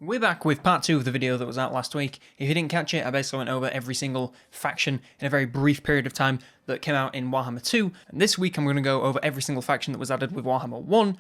We're back with part 2 of the video that was out last week. If you didn't catch it, I basically went over every single faction in a very brief period of time that came out in Warhammer 2, and this week I'm going to go over every single faction that was added with Warhammer 1,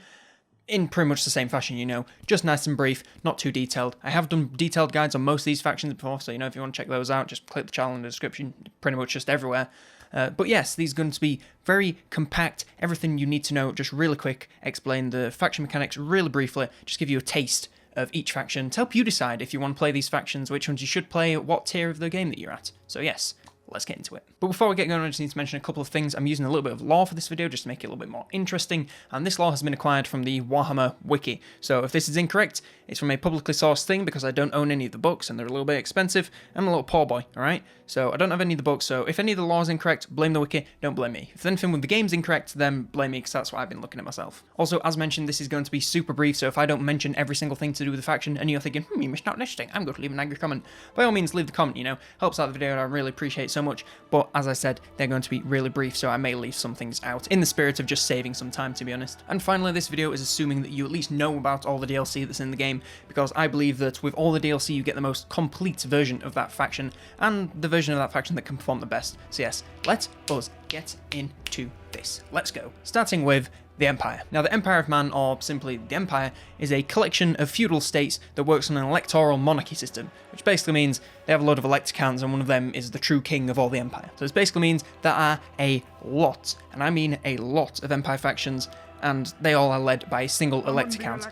in pretty much the same fashion, you know, just nice and brief, not too detailed. I have done detailed guides on most of these factions before, so you know, if you want to check those out, just click the channel in the description, pretty much just everywhere. But yes, these are going to be very compact, everything you need to know, just really quick, explain the faction mechanics really briefly, just give you a taste of each faction to help you decide if you want to play these factions, which ones you should play, what tier of the game that you're at. So yes, let's get into it. But before we get going, I just need to mention a couple of things. I'm using a little bit of lore for this video just to make it a little bit more interesting, and this lore has been acquired from the Warhammer wiki. So if this is incorrect, it's from a publicly sourced thing because I don't own any of the books and they're a little bit expensive. I'm a little poor boy, alright? So I don't have any of the books, so if any of the lore is incorrect, blame the wiki, don't blame me. If anything with the game's incorrect, then blame me because that's what I've been looking at myself. Also, as mentioned, this is going to be super brief, so if I don't mention every single thing to do with the faction and you're thinking, you missed out on this thing, I'm going to leave an angry comment, by all means leave the comment, you know, helps out the video and I really appreciate it so much, but as I said, they're going to be really brief, so I may leave some things out, in the spirit of just saving some time, to be honest. And finally, this video is assuming that you at least know about all the DLC that's in the game, because I believe that with all the DLC you get the most complete version of that faction, and the version of that faction that can perform the best. So yes, let us get into this. Let's go. Starting with the Empire. Now, the Empire of Man, or simply the Empire, is a collection of feudal states that works on an electoral monarchy system, which basically means they have a lot of electacans, and one of them is the true king of all the Empire. So this basically means there are a lot, and I mean a lot, of Empire factions, and they all are led by a single electacount.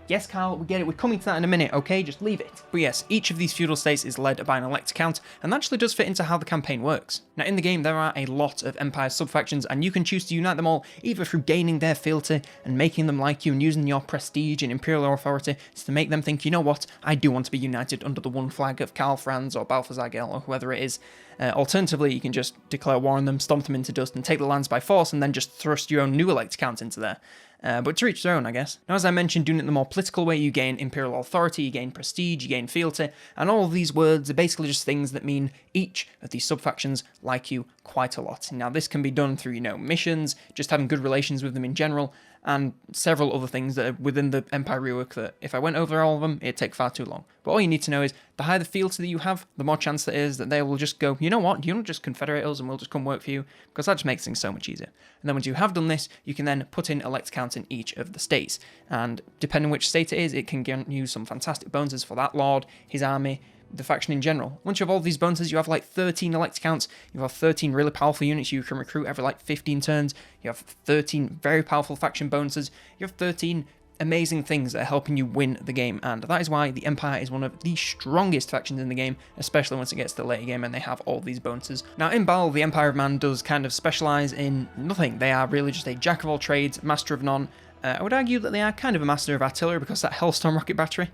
Yes, Carl, we get it. We're coming to that in a minute, okay? Just leave it. But yes, each of these feudal states is led by an electacount, and that actually does fit into how the campaign works. Now, in the game, there are a lot of Empire subfactions, and you can choose to unite them all, either through gaining their fealty and making them like you and using your prestige and imperial authority to make them think, you know what, I do want to be united under the one flag of Karl Franz or Balthazar Gel or whoever it is. Alternatively, you can just declare war on them, stomp them into dust, and take the lands by force, and then just thrust your own new electacount into there. But to each their own, I guess. Now, as I mentioned, doing it the more political way, you gain imperial authority, you gain prestige, you gain fealty, and all of these words are basically just things that mean each of these subfactions like you quite a lot. Now, this can be done through, you know, missions, just having good relations with them in general, and several other things that are within the Empire rework that, if I went over all of them, it'd take far too long. But all you need to know is, the higher the fealty that you have, the more chance there is that they will just go, you know what, you don't just confederate us and we'll just come work for you, because that just makes things so much easier. And then once you have done this, you can then put in electacounts in each of the states, and depending on which state it is, it can grant you some fantastic bonuses for that lord, his army, the faction in general. Once you have all these bonuses, you have like 13 electacounts, you have 13 really powerful units you can recruit every like 15 turns, you have 13 very powerful faction bonuses, you have 13 amazing things that are helping you win the game, and that is why the Empire is one of the strongest factions in the game, especially once it gets to the later game and they have all these bonuses. Now, in battle, the Empire of Man does kind of specialise in nothing. They are really just a jack of all trades, master of none. I would argue that they are kind of a master of artillery, because that Hellstorm rocket battery,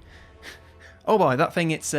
oh boy, that thing, it's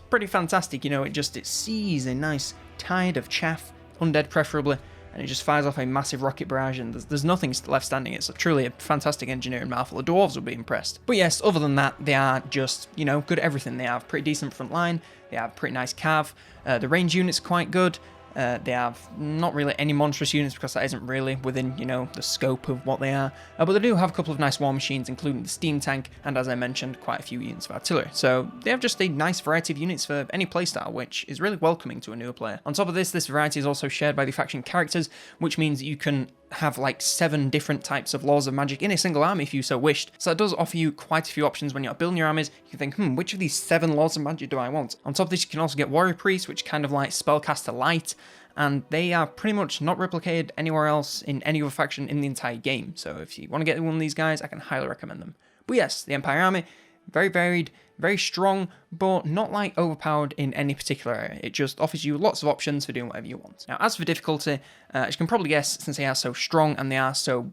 pretty fantastic, you know, it sees a nice tide of chaff, undead preferably, and it just fires off a massive rocket barrage, and there's nothing left standing. It's truly a fantastic engineering marvel. The Dwarves would be impressed. But yes, other than that, they are just, you know, good at everything. They have pretty decent front line, they have pretty nice cav, the range units are quite good. They have not really any monstrous units because that isn't really within, you know, the scope of what they are. But they do have a couple of nice war machines, including the steam tank, and as I mentioned, quite a few units of artillery. So they have just a nice variety of units for any playstyle, which is really welcoming to a newer player. On top of this variety is also shared by the faction characters, which means that you can have like 7 different types of laws of magic in a single army if you so wished. So that does offer you quite a few options when you're building your armies. You can think, which of these 7 laws of magic do I want? On top of this, you can also get warrior priests, which kind of like spellcaster light, and they are pretty much not replicated anywhere else in any other faction in the entire game. So if you want to get one of these guys, I can highly recommend them. But yes, the Empire Army, very varied, very strong, but not like overpowered in any particular area. It just offers you lots of options for doing whatever you want. Now, as for difficulty, as you can probably guess, since they are so strong and they are so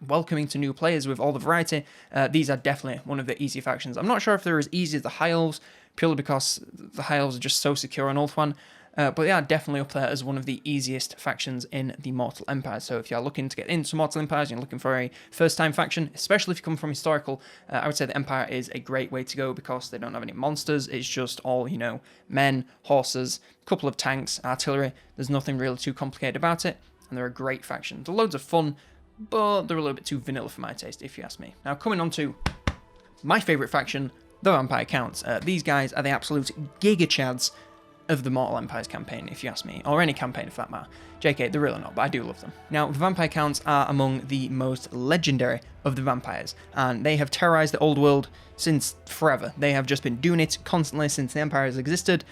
welcoming to new players with all the variety, these are definitely one of the easier factions. I'm not sure if they're as easy as the High Elves, purely because the High Elves are just so secure on Ulthuan, but they are definitely up there as one of the easiest factions in the Mortal Empire. So if you're looking to get into Mortal Empires, you're looking for a first-time faction, especially if you come from historical, I would say the Empire is a great way to go because they don't have any monsters. It's just all, you know, men, horses, a couple of tanks, artillery. There's nothing really too complicated about it, and they're a great faction. They're loads of fun, but they're a little bit too vanilla for my taste, if you ask me. Now, coming on to my favourite faction, the Vampire Counts. These guys are the absolute giga chads of the Mortal Empires campaign, if you ask me, or any campaign for that matter. JK, they're really not, but I do love them. Now, the Vampire Counts are among the most legendary of the vampires, and they have terrorized the old world since forever. They have just been doing it constantly since the Empire has existed.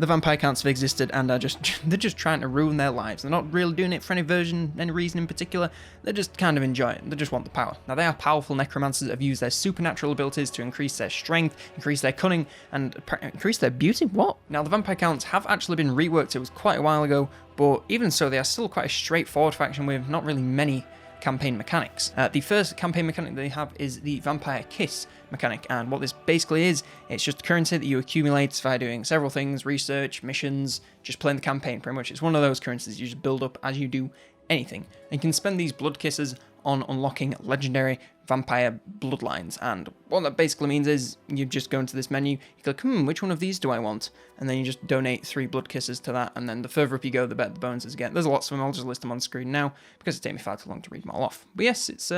The Vampire Counts have existed and are they're just trying to ruin their lives. They're not really doing it for any reason in particular. They just kind of enjoy it. They just want the power. Now, they are powerful necromancers that have used their supernatural abilities to increase their strength, increase their cunning, and increase their beauty. What? Now, the Vampire Counts have actually been reworked. It was quite a while ago, but even so, they are still quite a straightforward faction with not really many campaign mechanics. The first campaign mechanic they have is the Vampire Kiss mechanic, and what this basically is, it's just currency that you accumulate via doing several things: research, missions, just playing the campaign pretty much. It's one of those currencies you just build up as you do anything. And you can spend these blood kisses on unlocking legendary vampire bloodlines, and what that basically means is you just go into this menu, you click, which one of these do I want? And then you just donate 3 blood kisses to that, and then the further up you go, the better the bonuses get. There's lots of them. I'll just list them on screen now, because it takes me far too long to read them all off. But yes, it's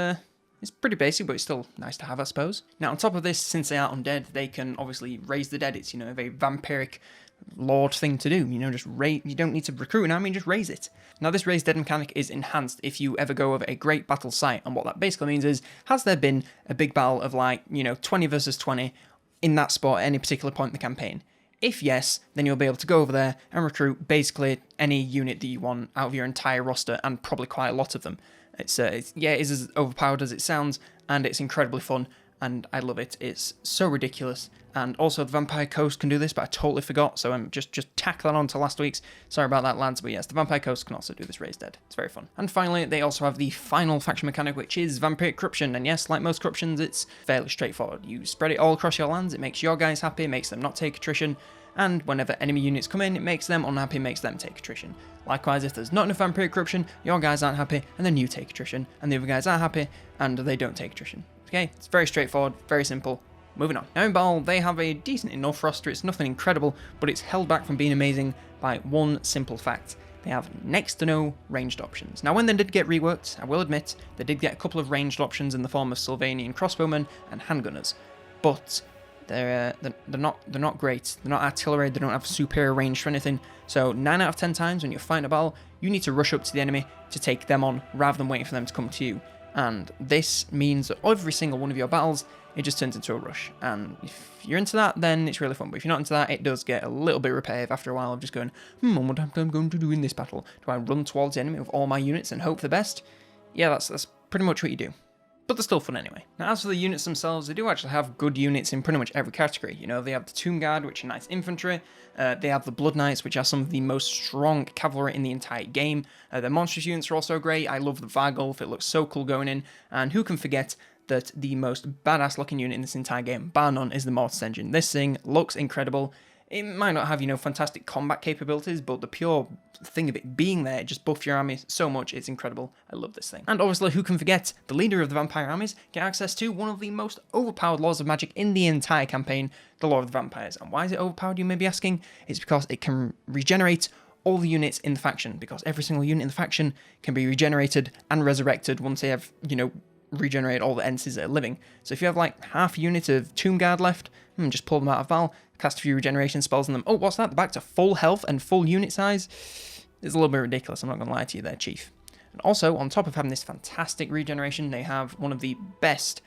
pretty basic, but it's still nice to have, I suppose. Now, on top of this, since they are undead, they can obviously raise the dead. It's, a very vampiric lord thing to do, just raise. You don't need to recruit an army, just raise it. Now, this raise dead mechanic is enhanced if you ever go over a great battle site, and what that basically means is, has there been a big battle of 20 versus 20 in that spot at any particular point in the campaign? If yes, then you'll be able to go over there and recruit basically any unit that you want out of your entire roster, and probably quite a lot of them. It is as overpowered as it sounds, and it's incredibly fun, and I love it. It's so ridiculous. And also, the Vampire Coast can do this, but I totally forgot, so I'm just tack that on to last week's. Sorry about that, lads, but yes, the Vampire Coast can also do this raise dead. It's very fun. And finally, they also have the final faction mechanic, which is Vampiric Corruption, and yes, like most corruptions, it's fairly straightforward. You spread it all across your lands, it makes your guys happy, makes them not take attrition, and whenever enemy units come in, it makes them unhappy, makes them take attrition. Likewise, if there's not enough Vampiric Corruption, your guys aren't happy, and then you take attrition, and the other guys are happy, and they don't take attrition. Okay, it's very straightforward, very simple. Moving on. Now in battle, they have a decent enough roster. It's nothing incredible, but it's held back from being amazing by one simple fact. They have next to no ranged options. Now when they did get reworked, I will admit, they did get a couple of ranged options in the form of Sylvanian crossbowmen and handgunners, but they're not great. They're not artillery, they don't have superior range for anything. So 9 out of 10 times when you're fighting a battle, you need to rush up to the enemy to take them on rather than waiting for them to come to you. And this means that every single one of your battles, it just turns into a rush. And if you're into that, then it's really fun. But if you're not into that, it does get a little bit repetitive after a while of just going, what am I going to do in this battle? Do I run towards the enemy with all my units and hope for the best? Yeah, that's pretty much what you do. But they're still fun anyway. Now, as for the units themselves, they do actually have good units in pretty much every category. They have the Tomb Guard, which are nice infantry. They have the Blood Knights, which are some of the most strong cavalry in the entire game. Their monstrous units are also great. I love the Vargulf. It looks so cool going in. And who can forget that the most badass looking unit in this entire game, bar none, is the Mortis Engine. This thing looks incredible. It might not have, fantastic combat capabilities, but the pure thing of it being there, just buff your army so much, it's incredible. I love this thing. And obviously, who can forget, the leader of the Vampire Armies get access to one of the most overpowered Lords of Magic in the entire campaign, the Lord of the Vampires. And why is it overpowered, you may be asking? It's because it can regenerate all the units in the faction, because every single unit in the faction can be regenerated and resurrected once they have, regenerate all the entities that are living. So if you have half a unit of Tomb Guard left, just pull them out of battle, cast a few regeneration spells on them. Oh, what's that? They're back to full health and full unit size? It's a little bit ridiculous, I'm not going to lie to you there, Chief. And also, on top of having this fantastic regeneration, they have one of the best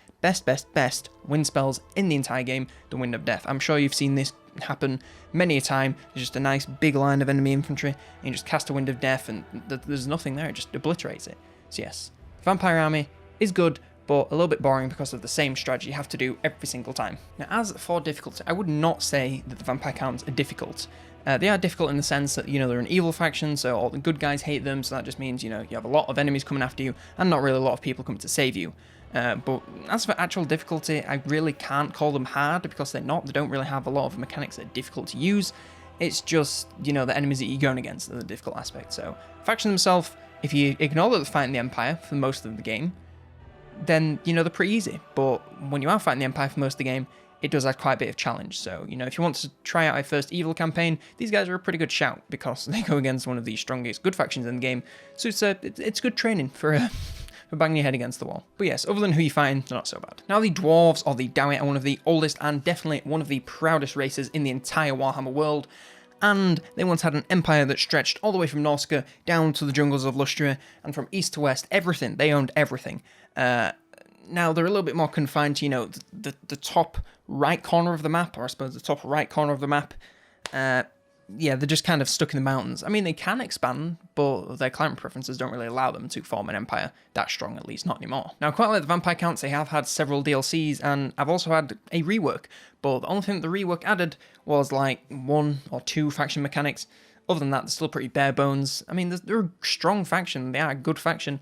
wind spells in the entire game, the Wind of Death. I'm sure you've seen this happen many a time. There's just a nice big line of enemy infantry, and you just cast a Wind of Death, and there's nothing there, it just obliterates it. So yes, the Vampire Army is good, but a little bit boring because of the same strategy you have to do every single time. Now, as for difficulty, I would not say that the Vampire Counts are difficult. They are difficult in the sense that, they're an evil faction, so all the good guys hate them, so that just means, you have a lot of enemies coming after you, and not really a lot of people coming to save you. But as for actual difficulty, I really can't call them hard, because they're not. They don't really have a lot of mechanics that are difficult to use. It's just, the enemies that you're going against are the difficult aspect. So, faction themselves, if you ignore that they're fighting the Empire for most of the game, then, they're pretty easy. But when you are fighting the Empire for most of the game, it does add quite a bit of challenge. So, if you want to try out a first evil campaign, these guys are a pretty good shout, because they go against one of the strongest good factions in the game. So it's good training for for banging your head against the wall. But yes, other than who you find, they're not so bad. Now the Dwarves, or the Dowit, are one of the oldest and definitely one of the proudest races in the entire Warhammer world. And they once had an empire that stretched all the way from Norska down to the jungles of Lustria, and from east to west, everything. They owned everything. Now, they're a little bit more confined to, the top right corner of the map, or I suppose the top right corner of the map. Yeah, they're just kind of stuck in the mountains. I mean, they can expand, but their climate preferences don't really allow them to form an empire that strong, at least not anymore. Now, quite like the vampire counts, they have had several DLCs, and I've also had a rework, but the only thing that the rework added was like 1 or 2 faction mechanics. Other than that, they're still pretty bare bones. I mean, they're a strong faction, they are a good faction,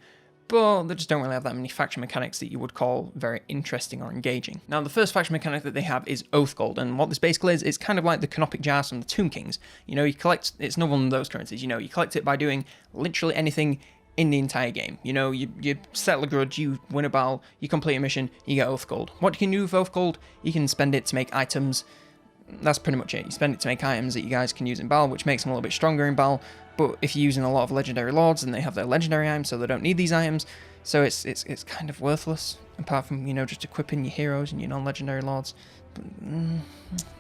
but they just don't really have that many faction mechanics that you would call very interesting or engaging. Now, the first faction mechanic that they have is Oath Gold, and what this basically is, it's kind of like the Canopic Jars from the Tomb Kings. You collect, it's not one of those currencies, you collect it by doing literally anything in the entire game. You settle a grudge, you win a battle, you complete a mission, you get Oath Gold. What you can do with Oath Gold, you can spend it to make items. That's pretty much it. You spend it to make items that you guys can use in battle, which makes them a little bit stronger in battle. But if you're using a lot of legendary lords, then they have their legendary items, so they don't need these items. So it's kind of worthless, apart from, just equipping your heroes and your non-legendary lords. But,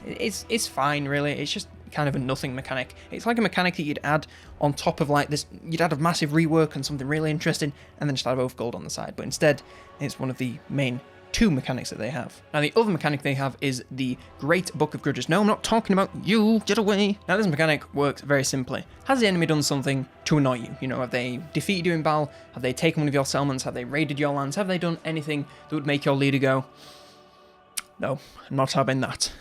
it's fine, really. It's just kind of a nothing mechanic. It's like a mechanic that you'd add on top of like this. You'd add a massive rework and something really interesting, and then just add Oath Gold on the side. But instead, it's one of the main 2 mechanics that they have. Now, the other mechanic they have is the Great Book of Grudges. No, I'm not talking about you. Get away. Now, this mechanic works very simply. Has the enemy done something to annoy you? Have they defeated you in battle? Have they taken one of your settlements? Have they raided your lands? Have they done anything that would make your leader go, no, I'm not having that?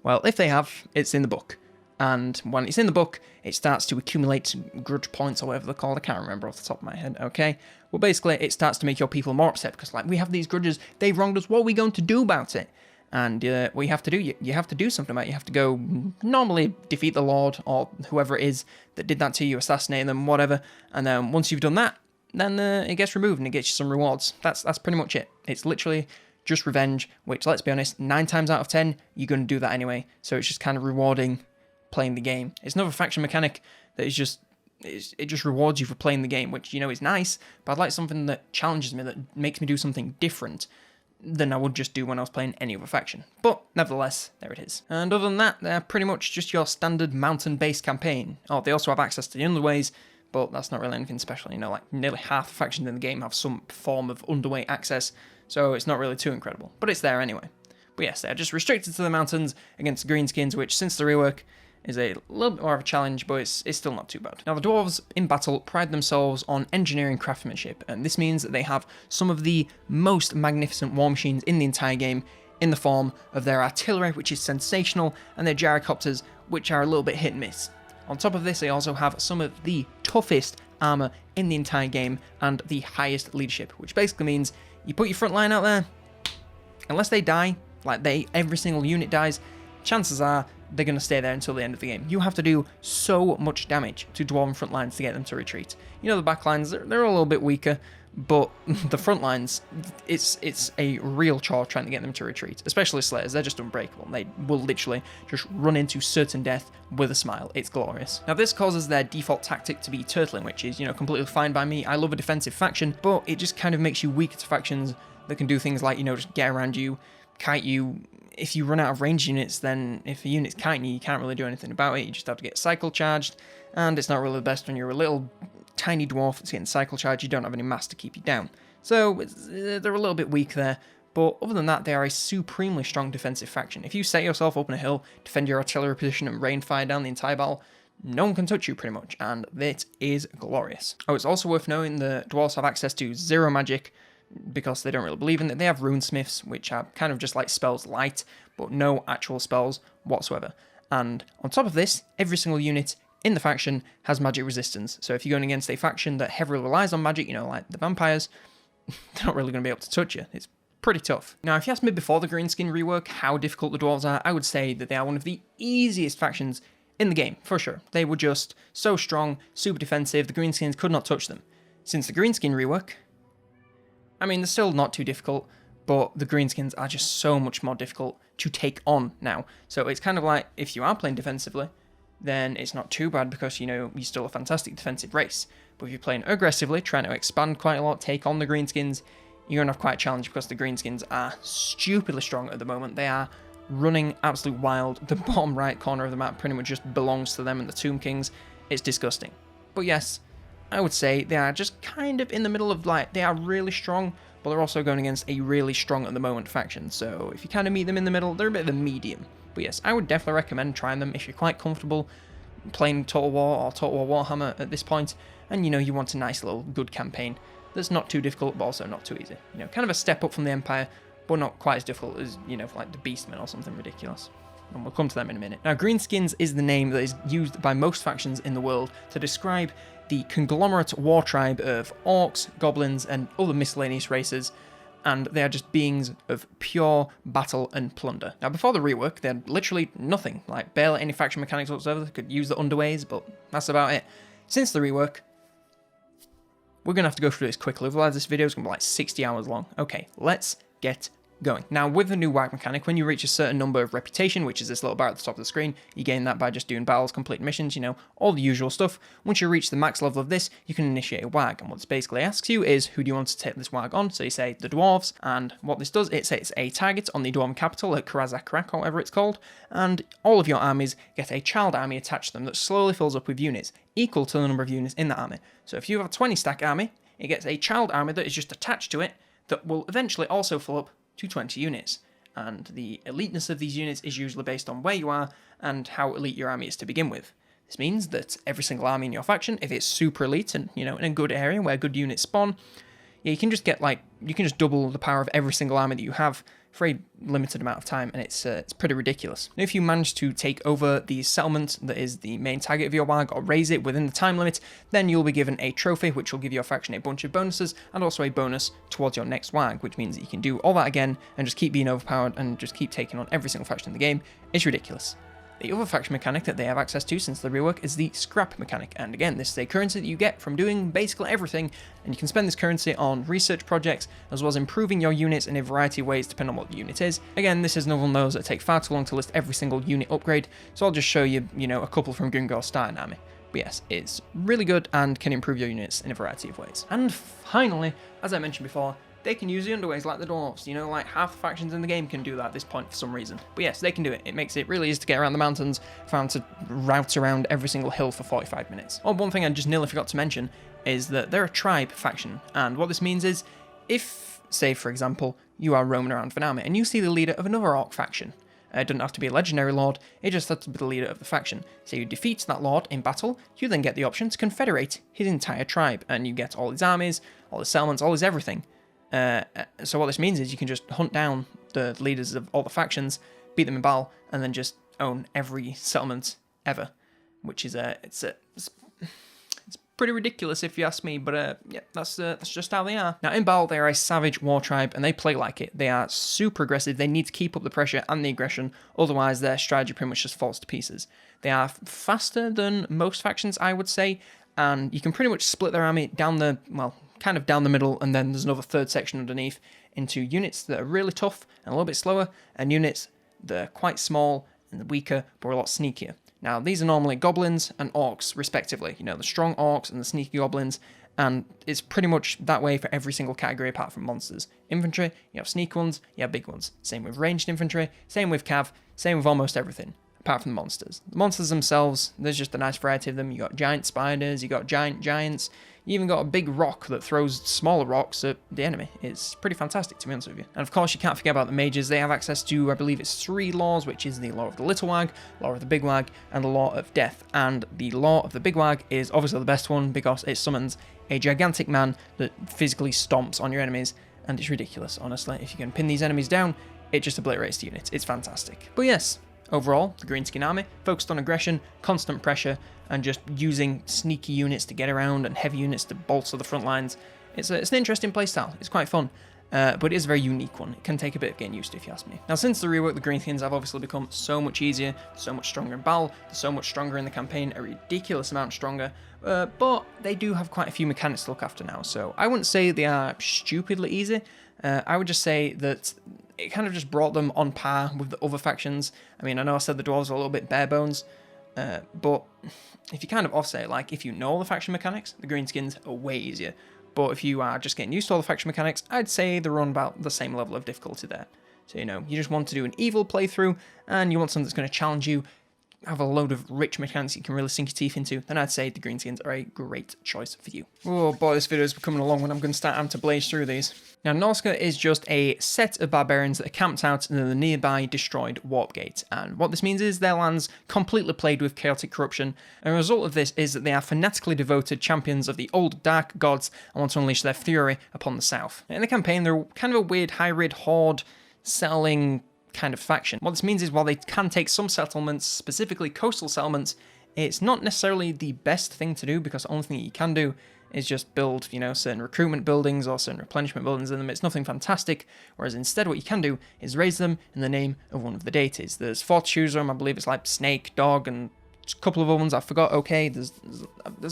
Well, if they have, it's in the book. And when it's in the book, it starts to accumulate grudge points or whatever they're called. I can't remember off the top of my head, okay? Well, basically, it starts to make your people more upset because, we have these grudges, they've wronged us, what are we going to do about it? And what you have to do, you have to do something about it. You have to go, normally defeat the Lord or whoever it is that did that to you, assassinate them, whatever. And then once you've done that, then it gets removed and it gets you some rewards. That's pretty much it. It's literally just revenge, which, let's be honest, 9 times out of 10, you're going to do that anyway. So it's just kind of rewarding playing the game. It's another faction mechanic that is just, it just rewards you for playing the game, which, is nice, but I'd like something that challenges me, that makes me do something different than I would just do when I was playing any other faction. But nevertheless, there it is. And other than that, they're pretty much just your standard mountain-based campaign. Oh, they also have access to the underways, but that's not really anything special. Nearly half the factions in the game have some form of underway access, so it's not really too incredible. But it's there anyway. But yes, they're just restricted to the mountains against the Greenskins, which, since the rework, is a little bit more of a challenge, but it's still not too bad. Now, the Dwarves in battle pride themselves on engineering craftsmanship, and this means that they have some of the most magnificent war machines in the entire game in the form of their artillery, which is sensational, and their gyrocopters, which are a little bit hit and miss. On top of this, they also have some of the toughest armor in the entire game and the highest leadership, which basically means you put your front line out there, unless they die, every single unit dies, chances are they're going to stay there until the end of the game. You have to do so much damage to Dwarven front lines to get them to retreat. The back lines, they're a little bit weaker, but the front lines, it's a real chore trying to get them to retreat, especially Slayers. They're just unbreakable. They will literally just run into certain death with a smile. It's glorious. Now, this causes their default tactic to be turtling, which is, completely fine by me. I love a defensive faction, but it just kind of makes you weaker to factions that can do things like, just get around you, kite you. If you run out of range units, then if a unit's kiting you, you can't really do anything about it. You just have to get cycle charged, and it's not really the best when you're a little tiny dwarf that's getting cycle charged. You don't have any mass to keep you down. So they're a little bit weak there, but other than that, they are a supremely strong defensive faction. If you set yourself up on a hill, defend your artillery position, and rain fire down the entire battle, no one can touch you pretty much, and it is glorious. Oh, it's also worth knowing the dwarves have access to 0 magic, because they don't really believe in it. They have runesmiths, which are kind of just like spells light, but no actual spells whatsoever. And on top of this, every single unit in the faction has magic resistance. So if you're going against a faction that heavily relies on magic, like the vampires, they're not really going to be able to touch you. It's pretty tough. Now, if you asked me before the Greenskin rework how difficult the dwarves are, I would say that they are one of the easiest factions in the game, for sure. They were just so strong, super defensive, the Greenskins could not touch them. Since the Greenskin rework, I mean, they're still not too difficult, but the Greenskins are just so much more difficult to take on now. So it's kind of like, if you are playing defensively, then it's not too bad because, you're still a fantastic defensive race. But if you're playing aggressively, trying to expand quite a lot, take on the Greenskins, you're going to have quite a challenge because the Greenskins are stupidly strong at the moment. They are running absolute wild. The bottom right corner of the map pretty much just belongs to them and the Tomb Kings. It's disgusting. But yes, I would say they are just kind of in the middle of, they are really strong, but they're also going against a really strong at the moment faction. So if you kind of meet them in the middle, they're a bit of a medium. But yes, I would definitely recommend trying them if you're quite comfortable playing Total War or Total War Warhammer at this point, and you want a nice little good campaign that's not too difficult but also not too easy. Kind of a step up from the Empire, but not quite as difficult as, like the Beastmen or something ridiculous. And we'll come to them in a minute. Now, Greenskins is the name that is used by most factions in the world to describe the conglomerate war tribe of orcs, goblins, and other miscellaneous races, and they are just beings of pure battle and plunder. Now, before the rework, they had literally nothing, like barely any faction mechanics whatsoever. They could use the underways, but that's about it. Since the rework, we're going to have to go through this quickly, otherwise this video is going to be like 60 hours long. Okay, let's get going. Now, with the new WAG mechanic, when you reach a certain number of reputation, which is this little bar at the top of the screen, you gain that by just doing battles, completing missions, all the usual stuff. Once you reach the max level of this, you can initiate a WAG, and what this basically asks you is, who do you want to take this WAG on? So you say the Dwarves, and what this does, it sets a target on the Dwarven capital at Karazakrak, or whatever it's called, and all of your armies get a child army attached to them that slowly fills up with units, equal to the number of units in that army. So if you have a 20 stack army, it gets a child army that is just attached to it, that will eventually also fill up to 20 units, and the eliteness of these units is usually based on where you are and how elite your army is to begin with. This means that every single army in your faction, if it's super elite and in a good area where good units spawn, you can just get you can just double the power of every single army that you have for a limited amount of time, and it's pretty ridiculous. Now, if you manage to take over the settlement that is the main target of your WAG or raise it within the time limit, then you'll be given a trophy which will give your faction a bunch of bonuses and also a bonus towards your next WAG, which means that you can do all that again and just keep being overpowered and just keep taking on every single faction in the game. It's ridiculous. The other faction mechanic that they have access to since the rework is the scrap mechanic, and again, this is a currency that you get from doing basically everything, and you can spend this currency on research projects, as well as improving your units in a variety of ways depending on what the unit is. Again, this is another one of those that take far too long to list every single unit upgrade, so I'll just show you, a couple from Gringor's starting army. But yes, it's really good and can improve your units in a variety of ways. And finally, as I mentioned before, they can use the underways like the Dwarves. Like half the factions in the game can do that at this point for some reason. But yes, they can do it. It makes it really easy to get around the mountains, found to route around every single hill for 45 minutes. Oh, one thing I just nearly forgot to mention is that they're a tribe faction, and what this means is, if, say for example, you are roaming around Vanarme and you see the leader of another orc faction, it doesn't have to be a legendary lord, it just has to be the leader of the faction. So you defeat that lord in battle, you then get the option to confederate his entire tribe, and you get all his armies, all his settlements, all his everything. So what this means is you can just hunt down the leaders of all the factions, beat them in battle, and then just own every settlement ever, which is it's pretty ridiculous if you ask me, but yeah, that's just how they are. Now in battle, they are a savage war tribe, and they play like it. They are super aggressive. They need to keep up the pressure and the aggression, otherwise their strategy pretty much just falls to pieces. They are faster than most factions, I would say, and you can pretty much split their army down kind of down the middle, and then there's another third section underneath into units that are really tough and a little bit slower, and units that are quite small and weaker but are a lot sneakier. Now, these are normally goblins and orcs, respectively. The strong orcs and the sneaky goblins, and it's pretty much that way for every single category apart from monsters. Infantry, you have sneaky ones, you have big ones. Same with ranged infantry, same with cav, same with almost everything, apart from the monsters. The monsters themselves, there's just a nice variety of them. You got giant spiders, you got giants, you even got a big rock that throws smaller rocks at the enemy. It's pretty fantastic, to be honest with you. And of course, you can't forget about the mages. They have access to, I believe it's 3 laws, which is the Law of the Little Wag, Law of the Big Wag, and the Law of Death. And the Law of the Big Wag is obviously the best one because it summons a gigantic man that physically stomps on your enemies, and it's ridiculous, honestly. If you can pin these enemies down, it just obliterates the units. It's fantastic. But yes, overall, the Greenskin army focused on aggression, constant pressure, and just using sneaky units to get around and heavy units to bolster the front lines. It's an interesting playstyle. It's quite fun, but it is a very unique one. It can take a bit of getting used to, if you ask me. Now, since the rework, the Greenskins have obviously become so much easier, so much stronger in battle, so much stronger in the campaign, a ridiculous amount stronger, but they do have quite a few mechanics to look after now, so I wouldn't say they are stupidly easy. I would just say that it kind of just brought them on par with the other factions. I mean, I know I said the Dwarves are a little bit bare bones, But if you kind of offset it, like if you know all the faction mechanics, the Greenskins are way easier. But if you are just getting used to all the faction mechanics, I'd say they're on about the same level of difficulty there. So, you know, you just want to do an evil playthrough, and you want something that's going to challenge you, have a load of rich mechanics you can really sink your teeth into, then I'd say the Greenskins are a great choice for you. Oh boy, this video is becoming a long one. I'm going to start having to blaze through these. Now, Norska is just a set of barbarians that are camped out in the nearby destroyed warp gate, and what this means is their lands completely plagued with chaotic corruption, and a result of this is that they are fanatically devoted champions of the old dark gods and want to unleash their fury upon the south. In the campaign, they're kind of a weird hybrid horde settling kind of faction. What this means is while they can take some settlements, specifically coastal settlements, it's not necessarily the best thing to do, because the only thing that you can do is just build, you know, certain recruitment buildings or certain replenishment buildings in them. It's nothing fantastic, whereas instead what you can do is raise them in the name of one of the deities. There's 4 to choose from. I believe it's like snake, dog, and a couple of other ones I forgot. Okay, there's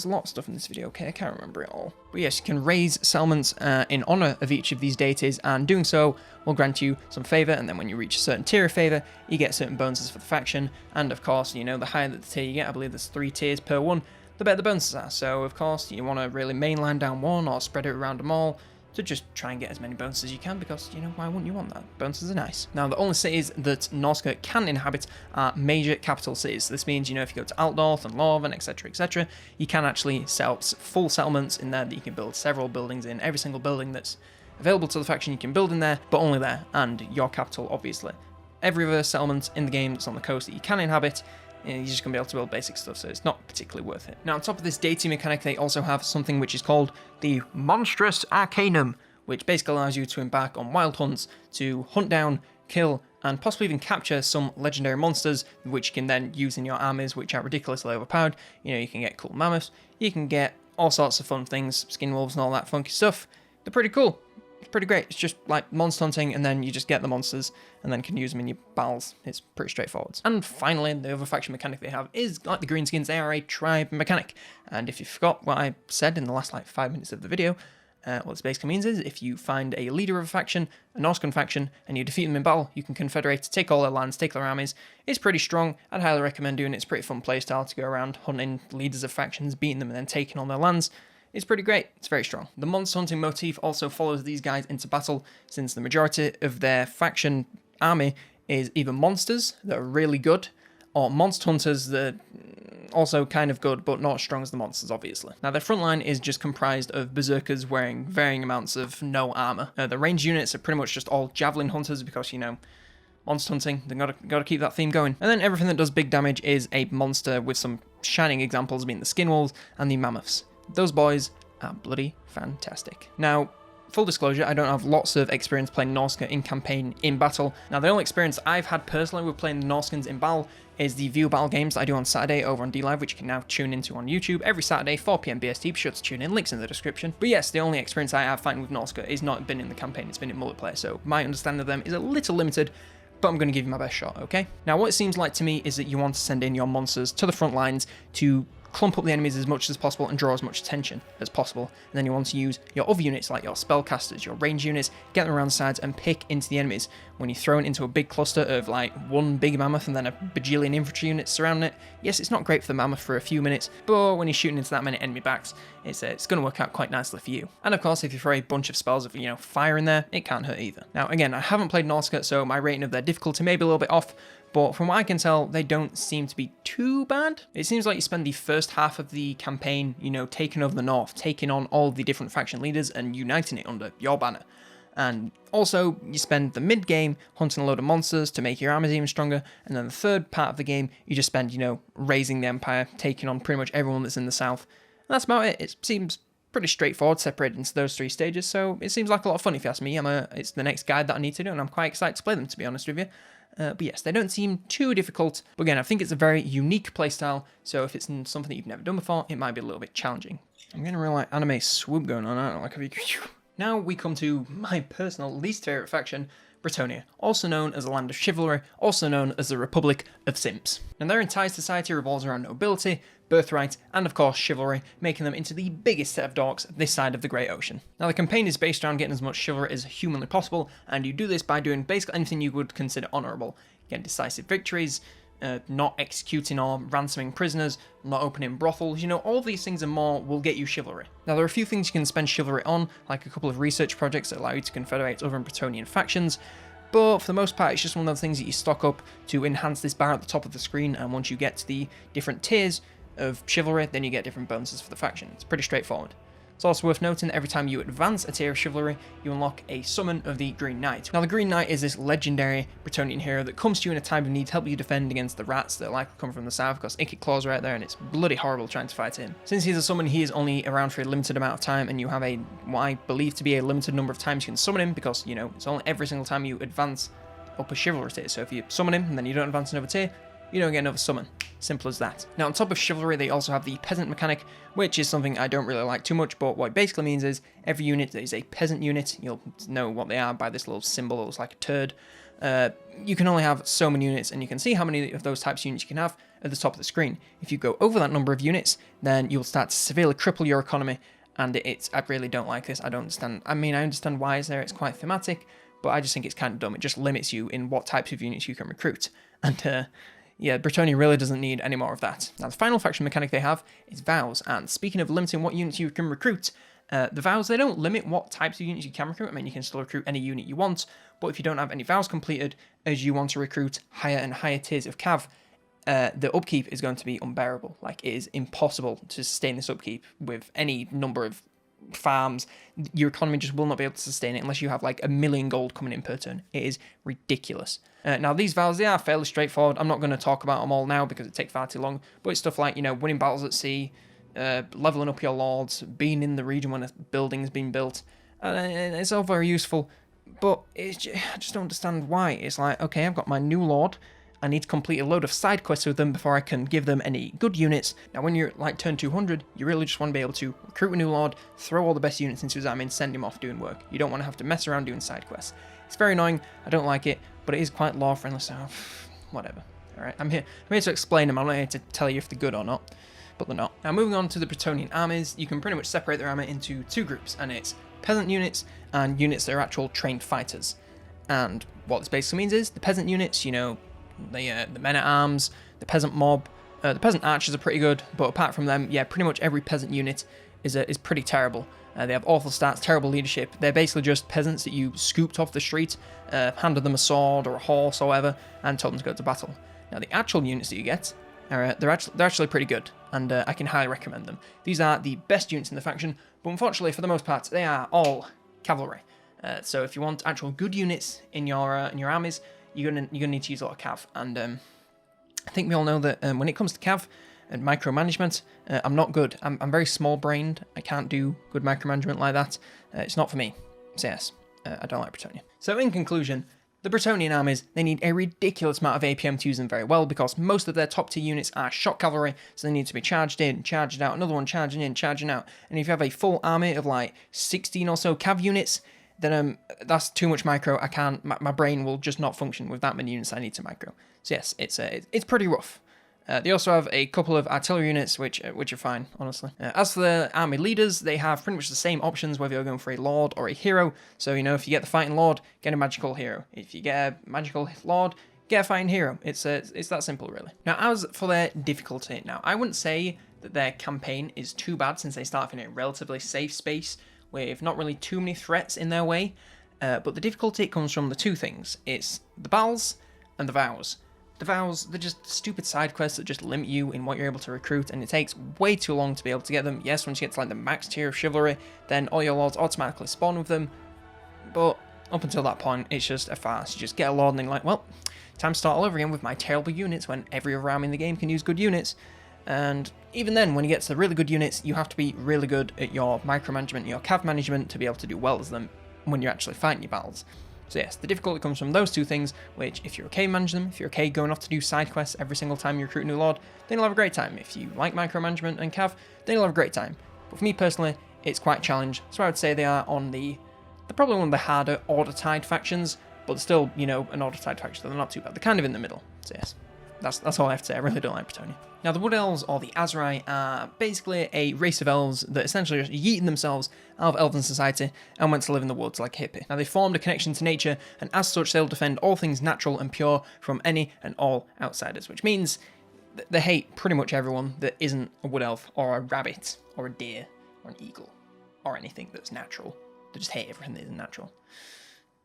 a lot of stuff in this video. Okay, I can't remember it all. But yes, you can raise settlements in honor of each of these deities, and doing so will grant you some favor, and then when you reach a certain tier of favor, you get certain bonuses for the faction, and of course, you know, the higher the tier you get, I believe there's 3 tiers per one, the better the bonuses are. So of course, you want to really mainline down one or spread it around them all to just try and get as many bonuses as you can, because, you know, why wouldn't you want that? Bonuses are nice. Now, the only cities that Norska can inhabit are major capital cities. This means, you know, if you go to Altdorf and Leuven, etc., you can actually set up full settlements in there that you can build several buildings in. Every single building that's available to the faction you can build in there, but only there, and your capital, obviously. Every other settlement in the game that's on the coast that you can inhabit, you're just going to be able to build basic stuff, so it's not particularly worth it. Now, on top of this deity mechanic, they also have something which is called the Monstrous Arcanum, which basically allows you to embark on wild hunts to hunt down, kill, and possibly even capture some legendary monsters, which you can then use in your armies, which are ridiculously overpowered. You know, you can get cool mammoths, you can get all sorts of fun things, skin wolves and all that funky stuff. They're pretty cool. It's pretty great. It's just like monster hunting, and then you just get the monsters and then can use them in your battles. It's pretty straightforward. And finally, the other faction mechanic they have is, like the Greenskins, they are a tribe mechanic. And if you forgot what I said in the last like 5 minutes of the video, what this basically means is if you find a leader of a faction, a Norskan faction, and you defeat them in battle, you can confederate, take all their lands, take their armies. It's pretty strong. I'd highly recommend doing it. It's a pretty fun playstyle to go around hunting leaders of factions, beating them, and then taking on their lands. It's pretty great. It's very strong. The monster hunting motif also follows these guys into battle, since the majority of their faction army is either monsters that are really good, or monster hunters that are also kind of good, but not as strong as the monsters, obviously. Now, their front line is just comprised of berserkers wearing varying amounts of no armor. The ranged units are pretty much just all javelin hunters, because, you know, monster hunting, they've got to keep that theme going. And then everything that does big damage is a monster, with some shining examples being the skin wolves and the mammoths. Those boys are bloody fantastic. Now, full disclosure, I don't have lots of experience playing Norska in campaign in battle. Now, the only experience I've had personally with playing the Norskins in battle is the view battle games that I do on Saturday over on DLive, which you can now tune into on YouTube every Saturday, 4 PM BST. Be sure to tune in, links in the description. But yes, the only experience I have fighting with Norska is not been in the campaign, it's been in multiplayer, so my understanding of them is a little limited, but I'm going to give you my best shot, okay? Now, what it seems like to me is that you want to send in your monsters to the front lines to clump up the enemies as much as possible and draw as much attention as possible. And then you want to use your other units, like your spellcasters, your range units, get them around the sides and pick into the enemies. When you throw it into a big cluster of like one big mammoth and then a bajillion infantry units surrounding it, yes, it's not great for the mammoth for a few minutes, but when you're shooting into that many enemy backs, it's going to work out quite nicely for you. And of course, if you throw a bunch of spells of, you know, fire in there, it can't hurt either. Now, again, I haven't played Norska, so my rating of their difficulty may be a little bit off, but from what I can tell, they don't seem to be too bad. It seems like you spend the first half of the campaign, you know, taking over the north, taking on all the different faction leaders and uniting it under your banner. And also, you spend the mid-game hunting a load of monsters to make your armies even stronger, and then the third part of the game, you just spend, you know, raising the empire, taking on pretty much everyone that's in the south. And that's about it. It seems pretty straightforward, separated into those 3 stages, so it seems like a lot of fun if you ask me. It's the next guide that I need to do, and I'm quite excited to play them, to be honest with you. But yes, they don't seem too difficult. But again, I think it's a very unique playstyle, so if it's something that you've never done before, it might be a little bit challenging. I'm getting a real like anime swoop going on. I don't know, like now we come to my personal least favourite faction, Bretonnia, also known as the Land of Chivalry, also known as the Republic of Simps. Now, their entire society revolves around nobility, birthright, and of course chivalry, making them into the biggest set of dorks this side of the Great Ocean. Now, the campaign is based around getting as much chivalry as humanly possible, and you do this by doing basically anything you would consider honourable. Getting decisive victories, not executing or ransoming prisoners, not opening brothels, you know, all these things and more will get you chivalry. Now, there are a few things you can spend chivalry on, like a couple of research projects that allow you to confederate other Bretonnian factions, but for the most part, it's just one of the things that you stock up to enhance this bar at the top of the screen, and once you get to the different tiers of chivalry, then you get different bonuses for the faction. It's pretty straightforward. It's also worth noting that every time you advance a tier of chivalry, you unlock a summon of the Green Knight. Now, the Green Knight is this legendary Bretonnian hero that comes to you in a time of need to help you defend against the rats that likely come from the south, because Icky Claw's right there, and it's bloody horrible trying to fight him. Since he's a summon, he is only around for a limited amount of time, and you have what I believe to be a limited number of times you can summon him, because, you know, it's only every single time you advance up a chivalry tier. So if you summon him, and then you don't advance another tier, you don't get another summon. Simple as that. Now, on top of chivalry, they also have the peasant mechanic, which is something I don't really like too much, but what it basically means is every unit that is a peasant unit, you'll know what they are by this little symbol that looks like a turd. You can only have so many units, and you can see how many of those types of units you can have at the top of the screen. If you go over that number of units, then you'll start to severely cripple your economy, and I really don't like this. I don't understand. I mean, I understand why it's there, it's quite thematic, but I just think it's kind of dumb. It just limits you in what types of units you can recruit, and yeah, Bretonnia really doesn't need any more of that. Now, the final faction mechanic they have is vows, and speaking of limiting what units you can recruit, the vows, they don't limit what types of units you can recruit. I mean, you can still recruit any unit you want, but if you don't have any vows completed, as you want to recruit higher and higher tiers of cav, the upkeep is going to be unbearable. Like, it is impossible to sustain this upkeep with any number of farms. Your economy just will not be able to sustain it unless you have like 1 million gold coming in per turn. It is ridiculous. Now, these vows, they are fairly straightforward. I'm not going to talk about them all now because it takes far too long, but it's stuff like, you know, winning battles at sea, leveling up your lords, being in the region when a building's been built, and it's all very useful, but I just don't understand why. It's like, okay, I've got my new lord, I need to complete a load of side quests with them before I can give them any good units. Now, when you're like turn 200, you really just want to be able to recruit a new lord, throw all the best units into his army, and send him off doing work. You don't want to have to mess around doing side quests. It's very annoying. I don't like it, but it is quite lore friendly, so whatever. All right, I'm here to explain them. I'm not here to tell you if they're good or not, but they're not. Now, moving on to the Plutonian Armies, you can pretty much separate their army into two groups, and it's peasant units and units that are actual trained fighters. And what this basically means is the peasant units, you know, the men-at-arms, the peasant mob, the peasant archers are pretty good, but apart from them, yeah, pretty much every peasant unit is pretty terrible. They have awful stats, terrible leadership. They're basically just peasants that you scooped off the street, handed them a sword or a horse or whatever, and told them to go to battle. Now, the actual units that you get, they're actually pretty good, and I can highly recommend them. These are the best units in the faction, but unfortunately, for the most part, they are all cavalry. So if you want actual good units in your armies, you're gonna need to use a lot of cav, and I think we all know that when it comes to cav and micromanagement, I'm not good. I'm very small-brained. I can't do good micromanagement like that. It's not for me. So yes, I don't like Bretonnia. So in conclusion, the Bretonnian armies, they need a ridiculous amount of APM to use them very well, because most of their top tier units are shock cavalry, so they need to be charged in, charged out, another one charging in, charging out. And if you have a full army of like 16 or so cav units, then that's too much micro. I can't. My brain will just not function with that many units I need to micro. So yes, it's pretty rough. They also have a couple of artillery units, which are fine, honestly. As for the army leaders, they have pretty much the same options whether you're going for a lord or a hero. So, you know, if you get the fighting lord, get a magical hero. If you get a magical lord, get a fighting hero. It's that simple, really. Now, as for their difficulty, now I wouldn't say that their campaign is too bad, since they start in a relatively safe space with not really too many threats in their way. But the difficulty comes from the two things. It's the battles and the vows. The vows, they're just stupid side quests that just limit you in what you're able to recruit, and it takes way too long to be able to get them. Yes, once you get to like the max tier of chivalry, then all your lords automatically spawn with them, but up until that point, it's just a farce. You just get a lord and then you're like, well, time to start all over again with my terrible units when every other army in the game can use good units. And even then, when you get to the really good units, you have to be really good at your micromanagement, your cav management, to be able to do well as them when you're actually fighting your battles. So yes, the difficulty comes from those two things, which if you're okay managing them, if you're okay going off to do side quests every single time you recruit a new lord, then you'll have a great time. If you like micromanagement and cav, then you'll have a great time. But for me personally, it's quite a challenge, so I would say they are on they're probably one of the harder Order Tide factions, but they're still, you know, an Order Tide faction, so they're not too bad. They're kind of in the middle, so yes. That's all I have to say. I really don't like Bretonnia. Now, the Wood Elves, or the Azerai, are basically a race of elves that essentially just yeeted themselves out of elven society and went to live in the woods like a hippie. Now, they formed a connection to nature, and as such, they'll defend all things natural and pure from any and all outsiders, which means they hate pretty much everyone that isn't a wood elf, or a rabbit, or a deer, or an eagle, or anything that's natural. They just hate everything that isn't natural.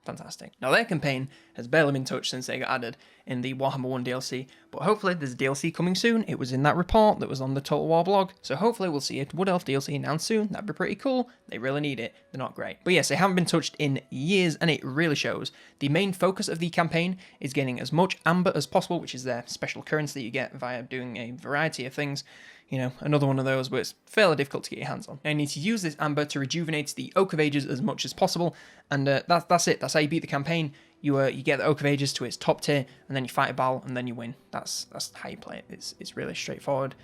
Fantastic. Now, their campaign has barely been touched since they got added in the Warhammer 1 DLC, but hopefully there's a DLC coming soon. It was in that report that was on the Total War blog, so hopefully we'll see a Wood Elf DLC announced soon. That'd be pretty cool. They really need it. They're not great. But yes, they haven't been touched in years, and it really shows. The main focus of the campaign is getting as much amber as possible, which is their special currency that you get via doing a variety of things. You know, another one of those where it's fairly difficult to get your hands on. Now, you need to use this amber to rejuvenate the Oak of Ages as much as possible, and that's it. That's how you beat the campaign. You get the Oak of Ages to its top tier, and then you fight a battle, and then you win. That's how you play it. It's really straightforward.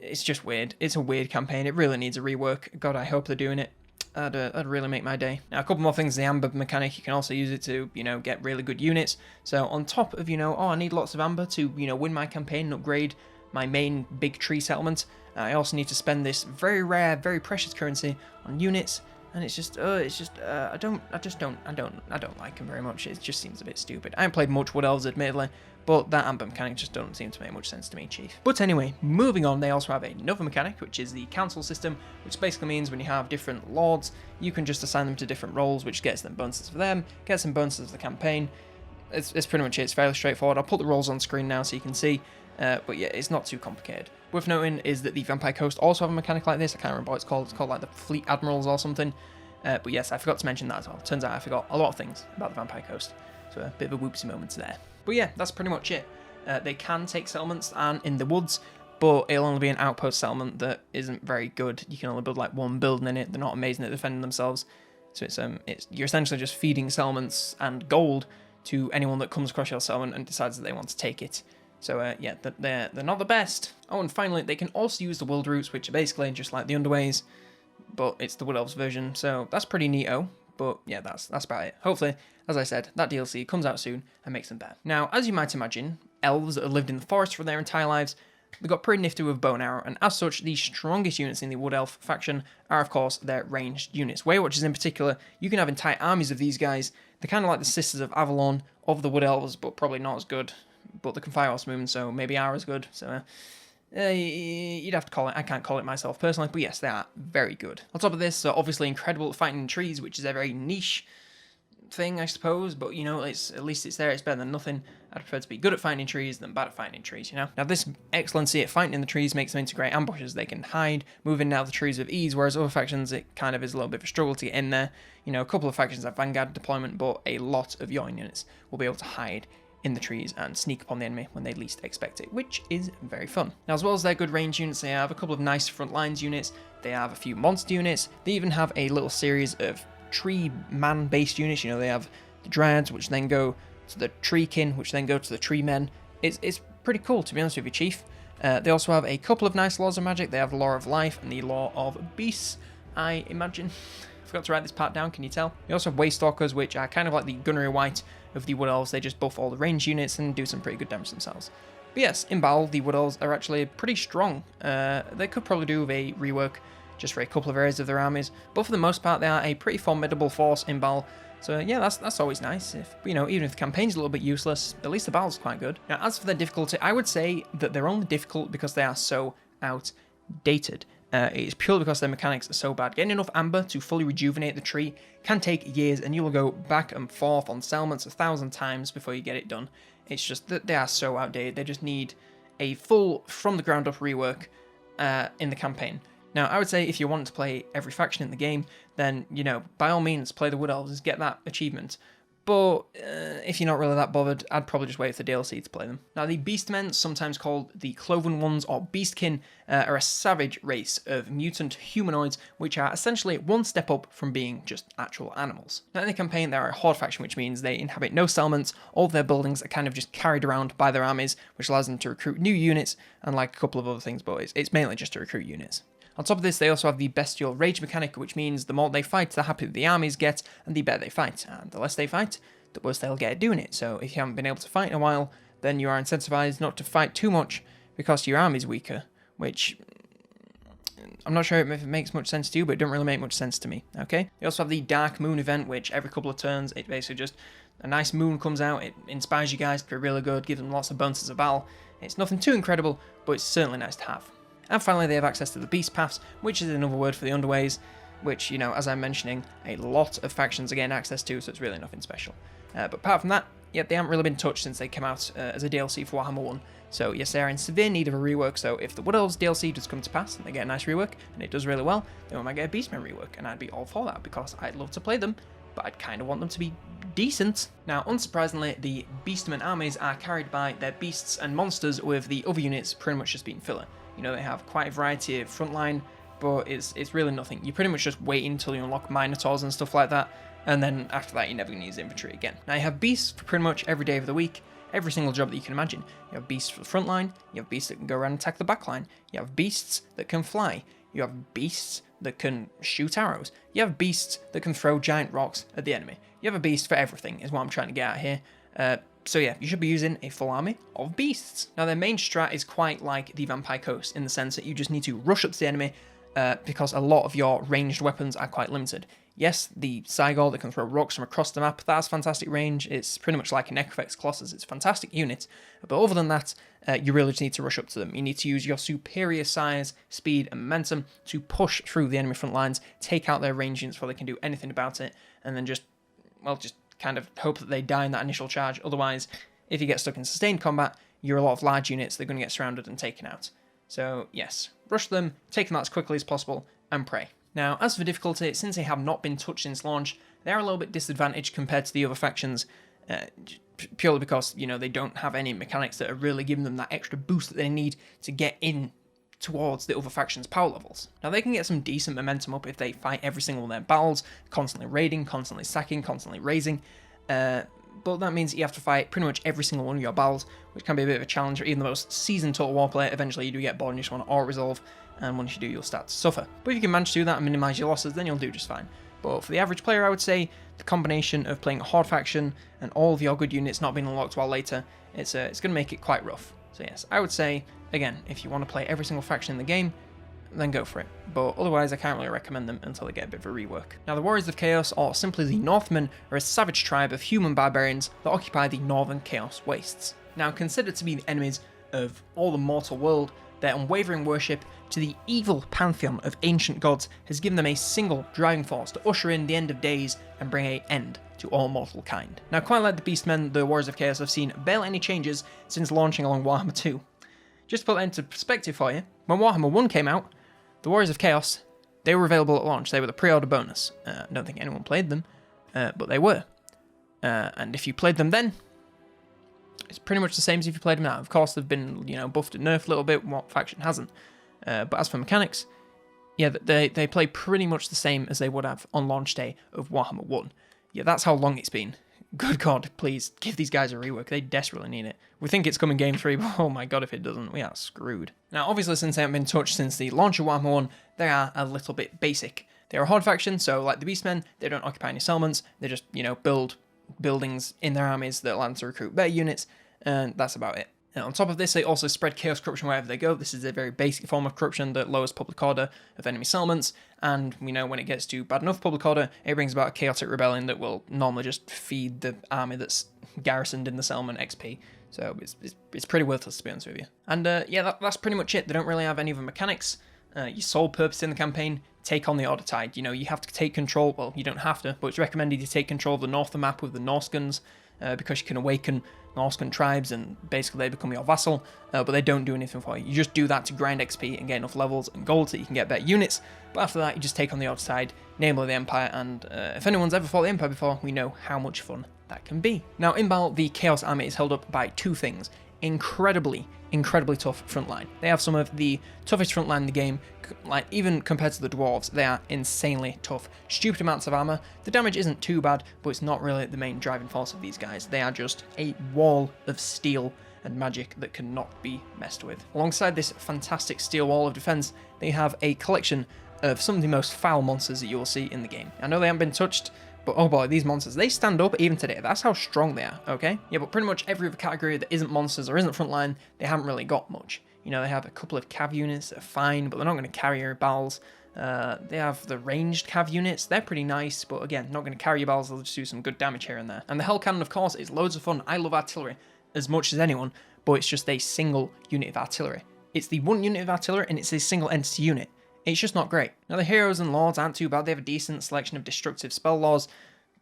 It's just weird. It's a weird campaign. It really needs a rework. God, I hope they're doing it. That'd really make my day. Now, a couple more things. The amber mechanic, you can also use it to, get really good units. So on top of, I need lots of amber to, win my campaign and upgrade my main big tree settlement. I also need to spend this very rare, very precious currency on units, and I don't like them very much. It just seems a bit stupid. I haven't played much Wood Elves, admittedly, but that amber mechanic just doesn't seem to make much sense to me, Chief. But anyway, moving on, they also have another mechanic, which is the council system, which basically means when you have different lords, you can just assign them to different roles, which gets them bonuses for them, gets them bonuses for the campaign. It's pretty much it. It's fairly straightforward. I'll put the roles on screen now so you can see. But yeah, it's not too complicated. Worth noting is that the Vampire Coast also have a mechanic like this. I can't remember what it's called. It's called like the Fleet Admirals or something. But yes, I forgot to mention that as well. Turns out I forgot a lot of things about the Vampire Coast. So a bit of a whoopsie moment there. But yeah, that's pretty much it. They can take settlements and in the woods, but it'll only be an outpost settlement that isn't very good. You can only build like one building in it. They're not amazing at defending themselves. So it's you're essentially just feeding settlements and gold to anyone that comes across your settlement and decides that they want to take it. So yeah, they're not the best. Oh, and finally, they can also use the World Roots, which are basically just like the Underways, but it's the Wood Elves version, so that's pretty neato. But yeah, that's about it. Hopefully, as I said, that DLC comes out soon and makes them better. Now, as you might imagine, elves that have lived in the forest for their entire lives, they got pretty nifty with bow and arrow, and as such, the strongest units in the Wood Elf faction are, of course, their ranged units. Waywatchers in particular, you can have entire armies of these guys. They're kind of like the Sisters of Avalon of the Wood Elves, but probably not as good. But they can fire awesome movement, so maybe are as good. So you'd have to call it. I can't call it myself personally, but yes, they are very good. On top of this, they're obviously incredible at fighting in trees, which is a very niche thing, I suppose. But at least it's there. It's better than nothing. I'd prefer to be good at fighting in trees than bad at fighting in trees. Now this excellency at fighting in the trees makes them into great ambushes. They can hide, move in and out of the trees with ease, whereas other factions it kind of is a little bit of a struggle to get in there. A couple of factions have Vanguard deployment, but a lot of your units will be able to hide in the trees and sneak upon the enemy when they least expect it, which is very fun. Now, as well as their good range units, they have a couple of nice front lines units, they have a few monster units, they even have a little series of tree man based units. They have the Dryads, which then go to the Treekin, which then go to the Tree Men. It's pretty cool, to be honest with you, Chief. They also have a couple of nice laws of magic. They have the Law of Life and the Law of Beasts, I imagine. I forgot to write this part down, can you tell? We also have Waystalkers, which are kind of like the Gunnery White of the Wood Elves. They just buff all the range units and do some pretty good damage themselves. But yes, in battle, the Wood Elves are actually pretty strong. They could probably do with a rework just for a couple of areas of their armies, but for the most part, they are a pretty formidable force in battle. So yeah, that's always nice. Even if the campaign's a little bit useless, at least the battle's quite good. Now, as for their difficulty, I would say that they're only difficult because they are so outdated. It's purely because their mechanics are so bad. Getting enough amber to fully rejuvenate the tree can take years, and you will go back and forth on settlements 1,000 times before you get it done. It's just that they are so outdated. They just need a full, from the ground up rework in the campaign. Now, I would say if you want to play every faction in the game, then, by all means, play the Wood Elves, get that achievement. But if you're not really that bothered, I'd probably just wait for the DLC to play them. Now, the Beastmen, sometimes called the Cloven Ones or Beastkin, are a savage race of mutant humanoids, which are essentially one step up from being just actual animals. Now, in the campaign, they are a horde faction, which means they inhabit no settlements. All of their buildings are kind of just carried around by their armies, which allows them to recruit new units and like a couple of other things, but it's mainly just to recruit units. On top of this, they also have the bestial rage mechanic, which means the more they fight, the happier the armies get, and the better they fight. And the less they fight, the worse they'll get at doing it. So if you haven't been able to fight in a while, then you are incentivized not to fight too much because your army's weaker, which I'm not sure if it makes much sense to you, but it doesn't really make much sense to me, okay? You also have the Dark Moon event, which every couple of turns, it basically just, a nice moon comes out, it inspires you guys to be really good, gives them lots of bonuses of battle. It's nothing too incredible, but it's certainly nice to have. And finally, they have access to the Beast Paths, which is another word for the Underways, which, you know, as I'm mentioning, a lot of factions are getting access to, so it's really nothing special. But apart from that, yeah, they haven't really been touched since they came out as a DLC for Warhammer 1. So yes, they are in severe need of a rework, so if the Wood Elves DLC does come to pass and they get a nice rework, and it does really well, then we might get a Beastmen rework, and I'd be all for that, because I'd love to play them, but I'd kind of want them to be decent. Now, unsurprisingly, the Beastmen armies are carried by their beasts and monsters, with the other units pretty much just being filler. You know, they have quite a variety of frontline, but it's really nothing. You pretty much just wait until you unlock Minotaurs and stuff like that, and then after that you're never going to use infantry again. Now, you have beasts for pretty much every day of the week, every single job that you can imagine. You have beasts for the front line, you have beasts that can go around and attack the back line, you have beasts that can fly, you have beasts that can shoot arrows, you have beasts that can throw giant rocks at the enemy. You have a beast for everything, is what I'm trying to get at here. So yeah, you should be using a full army of beasts. Now, their main strat is quite like the Vampire Coast, in the sense that you just need to rush up to the enemy, because a lot of your ranged weapons are quite limited. Yes, the Cygor that can throw rocks from across the map, that has fantastic range. It's pretty much like a Necrofex Colossus. It's a fantastic unit. But other than that, you really just need to rush up to them. You need to use your superior size, speed, and momentum to push through the enemy front lines, take out their range units before they can do anything about it, and then just kind of hope that they die in that initial charge. Otherwise, if you get stuck in sustained combat, you're a lot of large units that are going to get surrounded and taken out. So yes, rush them, take them out as quickly as possible, and pray. Now, as for difficulty, since they have not been touched since launch, they are a little bit disadvantaged compared to the other factions, purely because, you know, they don't have any mechanics that are really giving them that extra boost that they need to get in towards the other factions' power levels. Now, they can get some decent momentum up if they fight every single one of their battles, constantly raiding, constantly sacking, constantly raising, but that means you have to fight pretty much every single one of your battles, which can be a bit of a challenge. Even the most seasoned Total War player, eventually you do get bored and you just want to auto-resolve, and once you do, you'll start to suffer. But if you can manage to do that and minimise your losses, then you'll do just fine. But for the average player, I would say the combination of playing a Horde faction and all of your good units not being unlocked while later, it's going to make it quite rough. So yes, I would say, again, if you want to play every single faction in the game, then go for it. But otherwise, I can't really recommend them until they get a bit of a rework. Now, the Warriors of Chaos, or simply the Northmen, are a savage tribe of human barbarians that occupy the Northern Chaos Wastes. Now, considered to be the enemies of all the mortal world, their unwavering worship to the evil pantheon of ancient gods has given them a single driving force to usher in the end of days and bring an end to all mortal kind. Now, quite like the Beastmen, the Warriors of Chaos have seen barely any changes since launching along Warhammer 2. Just to put that into perspective for you, when Warhammer 1 came out, the Warriors of Chaos, they were available at launch. They were the pre-order bonus. I don't think anyone played them, but they were. And if you played them then, it's pretty much the same as if you played them now. Of course, they've been, you know, buffed and nerfed a little bit. What faction hasn't? But as for mechanics, yeah, they play pretty much the same as they would have on launch day of Warhammer 1. Yeah, that's how long it's been. Good God, please, give these guys a rework. They desperately need it. We think it's coming Game 3, but oh my God, if it doesn't, we are screwed. Now, obviously, since they haven't been touched since the launch of Warhammer 1, they are a little bit basic. They're a Horde faction, so like the Beastmen, they don't occupy any settlements. They just, you know, build buildings in their armies that allow them to recruit better units, and that's about it. Now, on top of this, they also spread chaos corruption wherever they go. This is a very basic form of corruption that lowers public order of enemy settlements, and we know when it gets to bad enough public order, it brings about a chaotic rebellion that will normally just feed the army that's garrisoned in the settlement XP. So it's pretty worthless, to be honest with you. And yeah, that's pretty much it. They don't really have any other mechanics. Your sole purpose in the campaign, take on the Order Tide. You know, you have to take control, well, you don't have to, but it's recommended you take control of the north of the map with the Norskins, because you can awaken Norskan tribes and basically they become your vassal, but they don't do anything for you. You just do that to grind XP and get enough levels and gold so you can get better units, but after that you just take on the Order Tide, namely the Empire, and if anyone's ever fought the Empire before, we know how much fun that can be. Now, in battle, the Chaos Army is held up by two things. Incredibly tough frontline. They have some of the toughest frontline in the game, like even compared to the Dwarves, they are insanely tough. Stupid amounts of armor. The damage isn't too bad, but it's not really the main driving force of these guys. They are just a wall of steel and magic that cannot be messed with. Alongside this fantastic steel wall of defense, they have a collection of some of the most foul monsters that you will see in the game. I know they haven't been touched, But oh boy, these monsters, they stand up even today. That's how strong they are, okay? Yeah, but pretty much every other category that isn't monsters or isn't frontline, they haven't really got much. You know, they have a couple of cav units that are fine, but they're not going to carry your battles. They have the ranged cav units. They're pretty nice, but again, not going to carry your battles. They'll just do some good damage here and there. And the Hell Cannon, of course, is loads of fun. I love artillery as much as anyone, but it's just a single unit of artillery. It's the one unit of artillery, and it's a single entity unit. It's just not great. Now, the heroes and lords aren't too bad. They have a decent selection of destructive spell laws,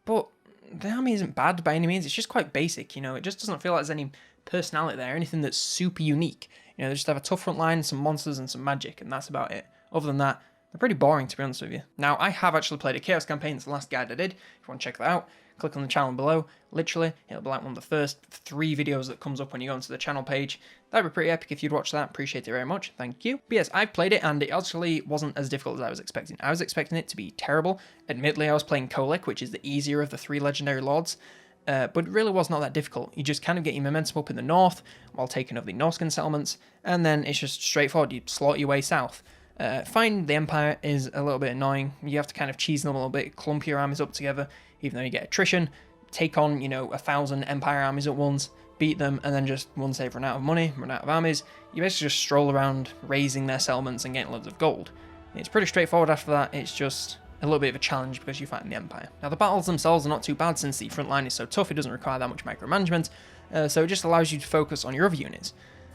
but the army isn't bad by any means. It's just quite basic, you know. It just doesn't feel like there's any personality there, anything that's super unique. You know, they just have a tough front line, some monsters, and some magic, and that's about it. Other than that, they're pretty boring, to be honest with you. Now, I have actually played a Chaos campaign. It's the last guide I did. If you want to check that out, click on the channel below. Literally, it'll be like one of the first 3 videos that comes up when you go into the channel page. That'd be pretty epic if you'd watch that. Appreciate it very much. Thank you. But yes, I've played it, and it actually wasn't as difficult as I was expecting. I was expecting it to be terrible. Admittedly, I was playing Kolic, which is the easier of the 3 legendary lords. But it really was not that difficult. You just kind of get your momentum up in the north while taking over the Norskan settlements, and then it's just straightforward. You slaughter your way south. Find the Empire is a little bit annoying. You have to kind of cheese them a little bit, clump your armies up together, even though you get attrition. Take on, you know, 1,000 Empire armies at once, beat them, and then just once they've run out of money, run out of armies, you basically just stroll around raising their settlements and getting loads of gold. It's pretty straightforward after that. It's just a little bit of a challenge because you fight in the Empire. Now, the battles themselves are not too bad since the front line is so tough. It doesn't require that much micromanagement, so it just allows you to focus on your other units.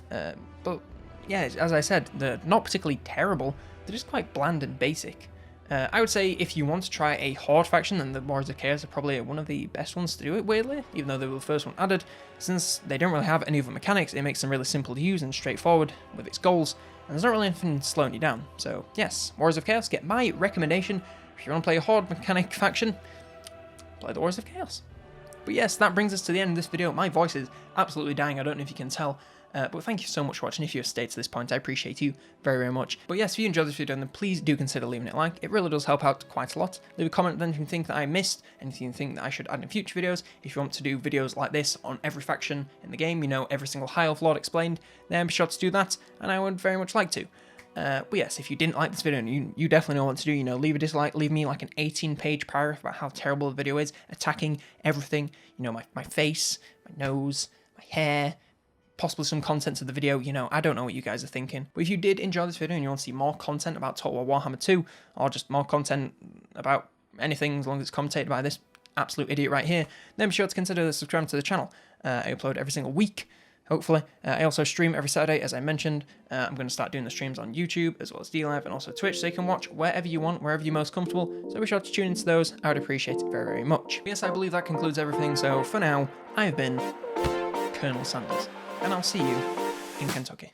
But yeah, as I said, they're not particularly terrible. They're just quite bland and basic. I would say if you want to try a Horde faction, then the Warriors of Chaos are probably one of the best ones to do it, weirdly, even though they were the first one added. Since they don't really have any other mechanics, it makes them really simple to use and straightforward with its goals, and there's not really anything slowing you down. So yes, Warriors of Chaos, get my recommendation. If you want to play a Horde mechanic faction, play the Warriors of Chaos. But yes, that brings us to the end of this video. My voice is absolutely dying, I don't know if you can tell. But thank you so much for watching. If you have stayed to this point, I appreciate you very, very much. But yes, if you enjoyed this video, then please do consider leaving it a like. It really does help out quite a lot. Leave a comment then if you think that I missed, anything you think that I should add in future videos. If you want to do videos like this on every faction in the game, you know, every single High Elf Lord explained, then be sure to do that, and I would very much like to. But yes, if you didn't like this video, and you definitely know what to do, you know, leave a dislike, leave me like an 18-page paragraph about how terrible the video is, attacking everything, you know, my face, my nose, my hair, possibly some content of the video, you know, I don't know what you guys are thinking. But if you did enjoy this video and you want to see more content about Total War Warhammer 2, or just more content about anything as long as it's commentated by this absolute idiot right here, then be sure to consider subscribing to the channel. I upload every single week, hopefully. I also stream every Saturday, as I mentioned. I'm going to start doing the streams on YouTube, as well as DLive, and also Twitch, so you can watch wherever you want, wherever you're most comfortable. So be sure to tune into those. I would appreciate it very, very much. But yes, I believe that concludes everything, so for now, I have been Colonel Sanders, and I'll see you in Kentucky.